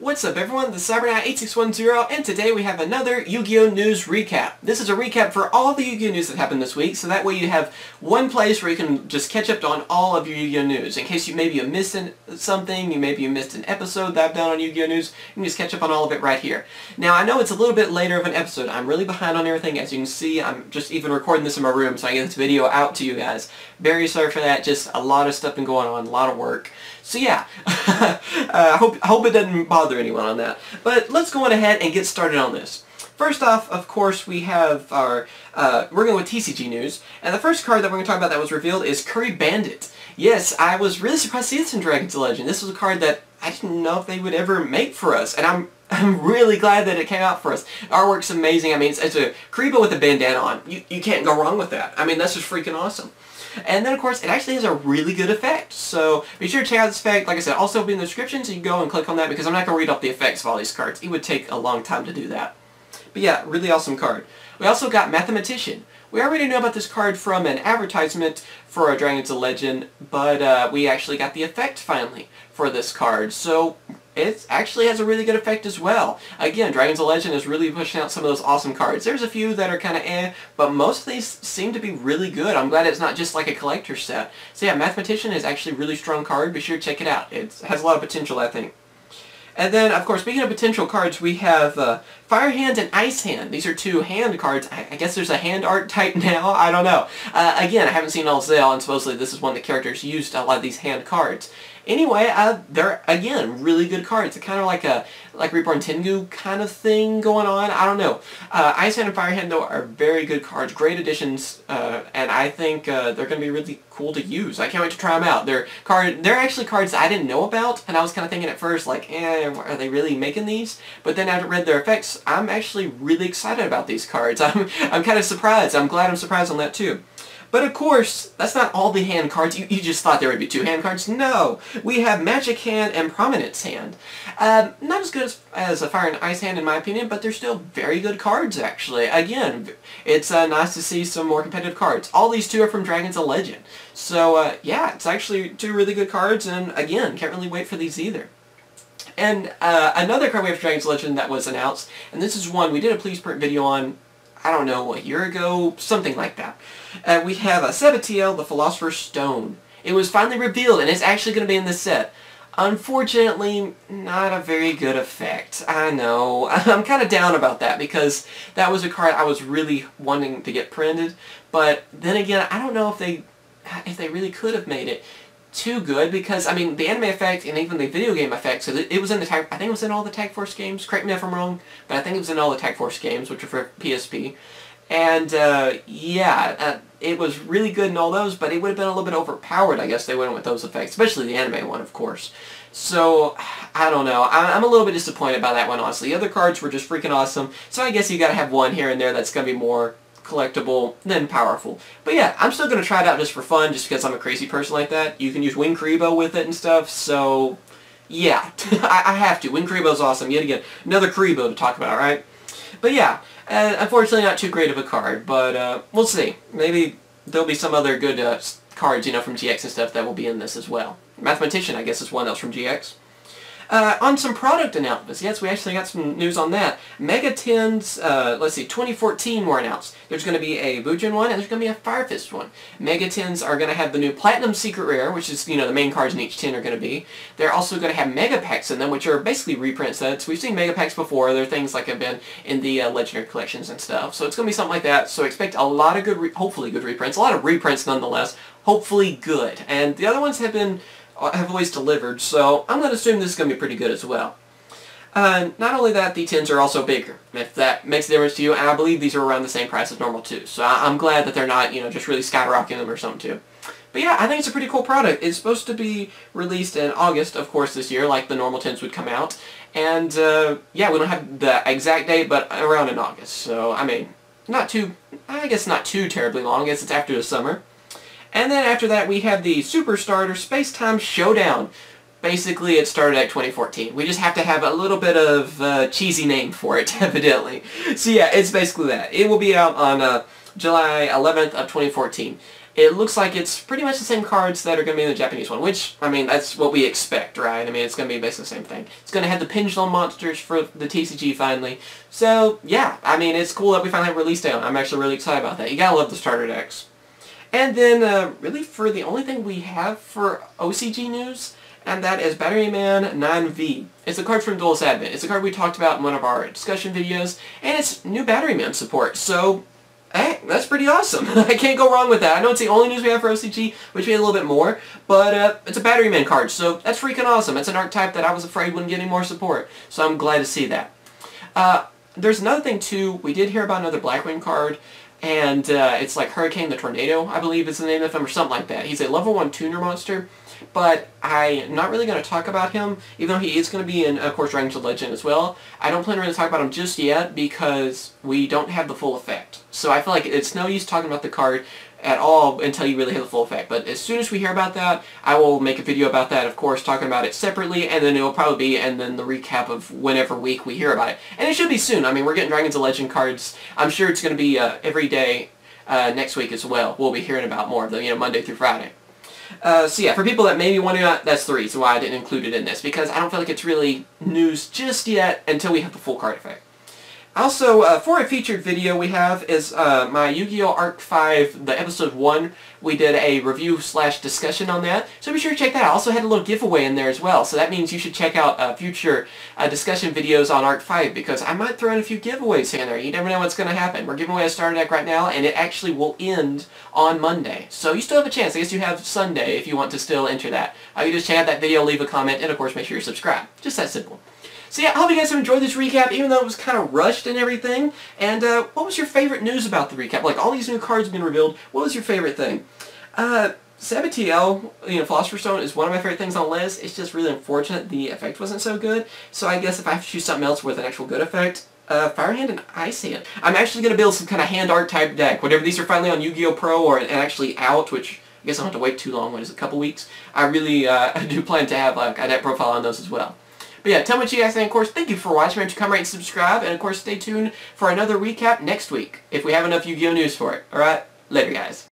What's up everyone, this is CyberKnight 8610 and today we have another Yugioh News Recap. This is a recap for all the Yugioh news that happened this week, so that way you have one place where you can just catch up on all of your Yugioh news. In case you missed something, maybe you missed an episode that I've done on Yugioh news, you can just catch up on all of it right here. Now I know it's a little bit later of an episode, I'm really behind on everything. As you can see, I'm just even recording this in my room so I get this video out to you guys. Very sorry for that, just a lot of stuff been going on, a lot of work. So yeah, I hope it doesn't bother anyone on that. But let's go on ahead and get started on this. First off, of course, we have our, we're going with TCG news, and the first card that we're going to talk about that was revealed is Kuribandit. Yes, I was really surprised to see this in Dragon's Legend. This was a card that I didn't know if they would ever make for us, and I'm really glad that it came out for us. Artwork's amazing. I mean, it's a Kuribo with a bandana on. You can't go wrong with that. I mean, that's just freaking awesome. And then, of course, it actually has a really good effect. So be sure to check out this effect. Like I said, also be in the description, so you can go and click on that, because I'm not going to read off the effects of all these cards. It would take a long time to do that. But yeah, really awesome card. We also got Mathematician. We already know about this card from an advertisement for Dragon's Legend, but we actually got the effect finally for this card. So it actually has a really good effect as well. Again, Dragon's Legend is really pushing out some of those awesome cards. There's a few that are kind of eh, but most of these seem to be really good. I'm glad it's not just like a collector set. So yeah, Mathematician is actually a really strong card. Be sure to check it out. It has a lot of potential, I think. And then, of course, speaking of potential cards, we have Fire Hand and Ice Hand. These are two hand cards. I guess there's a hand art type now. I don't know. Again, I haven't seen all sale, and supposedly this is one the characters used a lot of these hand cards. Anyway, they're, again, really good cards. They're kind of like Reborn Tengu kind of thing going on. I don't know. Ice Hand and Fire Hand, though, are very good cards. Great additions, and I think they're going to be really cool to use. I can't wait to try them out. They're actually cards that I didn't know about, and I was kind of thinking at first, like, are they really making these? But then after I read their effects, I'm actually really excited about these cards. I'm kind of surprised. I'm glad I'm surprised on that, too. But of course, that's not all the hand cards. You just thought there would be two hand cards. No! We have Magic Hand and Prominence Hand. Not as good as a Fire and Ice Hand in my opinion, but they're still very good cards actually. Again, it's nice to see some more competitive cards. All these two are from Dragon's Legend. So yeah, it's actually two really good cards, and again, can't really wait for these either. And another card we have for Dragon's Legend that was announced, and this is one we did a Please Print video on, I don't know, a year ago, something like that. We have a Sabatiel, the Philosopher Stone. It was finally revealed, and it's actually going to be in this set. Unfortunately, not a very good effect. I know. I'm kind of down about that, because that was a card I was really wanting to get printed. But then again, I don't know if they really could have made it too good, because I mean the anime effect and even the video game effects, because it was in the I think it was in all the Tag Force games. Correct me if I'm wrong, but I think it was in all the Tag Force games, which are for PSP. And yeah, it was really good in all those, but it would have been a little bit overpowered. I guess they went with those effects, especially the anime one, of course. So I don't know. I'm a little bit disappointed by that one, honestly. The other cards were just freaking awesome. So I guess you got to have one here and there that's going to be more collectible than powerful. But yeah, I'm still going to try it out just for fun, just because I'm a crazy person like that. You can use Wing Kuribo with it and stuff, so yeah, I have to. Wing Kuribo's awesome. Yet again, another Kuribo to talk about, right? But yeah, unfortunately not too great of a card, but we'll see. Maybe there'll be some other good cards, you know, from GX and stuff that will be in this as well. Mathematician, I guess, is one else from GX. On some product announcements, yes, we actually got some news on that. Mega Tens, let's see, 2014 were announced. There's going to be a Bujin one, and there's going to be a Fire Fist one. Mega Tens are going to have the new Platinum Secret Rare, which is, you know, the main cards in each tin are going to be. They're also going to have Mega Packs in them, which are basically reprint sets. We've seen Mega Packs before. They're things like have been in the Legendary Collections and stuff. So it's going to be something like that. So expect a lot of good, hopefully good reprints. A lot of reprints nonetheless. Hopefully good. And the other ones have always delivered, so I'm going to assume this is going to be pretty good as well. Not only that, the tins are also bigger, if that makes a difference to you, and I believe these are around the same price as normal too, so I'm glad that they're not, you know, just really skyrocketing them or something too. But yeah, I think it's a pretty cool product. It's supposed to be released in August, of course, this year, like the normal tins would come out, and yeah, we don't have the exact date, but around in August, so I mean, I guess not too terribly long. I guess it's after the summer. And then after that, we have the Super Starter Space-Time Showdown. Basically, it started at 2014. We just have to have a little bit of cheesy name for it, evidently. So yeah, it's basically that. It will be out on July 11th of 2014. it looks like it's pretty much the same cards that are going to be in the Japanese one, which, I mean, that's what we expect, right? I mean, it's going to be basically the same thing. It's going to have the pendulum monsters for the TCG finally. So, yeah, I mean, it's cool that we finally have a release date on it. I'm actually really excited about that. You gotta love the starter decks. And then, really, for the only thing we have for OCG news, and that is Batteryman 9V. It's a card from Duelist Advent. It's a card we talked about in one of our discussion videos, and it's new Batteryman support. So, hey, that's pretty awesome. I can't go wrong with that. I know it's the only news we have for OCG, which we had a little bit more, but it's a Batteryman card, so that's freaking awesome. It's an archetype that I was afraid wouldn't get any more support, so I'm glad to see that. There's another thing, too. We did hear about another Blackwing card, and it's like Hurricane the Tornado, I believe is the name of him, or something like that. He's a level 1 tuner monster, but I'm not really going to talk about him, even though he is going to be in, of course, Dragons of Legend as well. I don't plan to really talk about him just yet because we don't have the full effect. So I feel like it's no use talking about the card at all until you really have the full effect. But as soon as we hear about that, I will make a video about that, of course, talking about it separately, and then it will probably be, and then the recap of whenever week we hear about it. And it should be soon. I mean, we're getting Dragons of Legend cards. I'm sure it's going to be every day next week as well. We'll be hearing about more of them, Monday through Friday. So yeah, for people that may be wondering, that's the reason why I didn't include it in this, because I don't feel like it's really news just yet until we have the full card effect. Also, for a featured video we have is my Yu-Gi-Oh! Arc 5, the episode 1. We did a review/discussion on that, so be sure to check that out. I also had a little giveaway in there as well, so that means you should check out future discussion videos on Arc 5, because I might throw in a few giveaways here and there. You never know what's going to happen. We're giving away a starter deck right now, and it actually will end on Monday. So you still have a chance. I guess you have Sunday if you want to still enter that. You just check out that video, leave a comment, and of course make sure you're subscribed. Just that simple. So yeah, I hope you guys have enjoyed this recap, even though it was kind of rushed and everything. And what was your favorite news about the recap? Like, all these new cards have been revealed. What was your favorite thing? Sabatiel, Philosopher Stone is one of my favorite things on the list. It's just really unfortunate the effect wasn't so good. So I guess if I have to choose something else with an actual good effect, Fire Hand and Ice Hand. I'm actually going to build some kind of hand art type deck. Whenever these are finally on Yu-Gi-Oh! Pro or and actually out, which I guess I don't have to wait too long, what is it, a couple weeks? I really do plan to have like a deck profile on those as well. But yeah, tell me what you guys think. Of course, thank you for watching. Remember to come rate and subscribe. And of course, stay tuned for another recap next week, if we have enough Yu-Gi-Oh! News for it. Alright? Later, guys.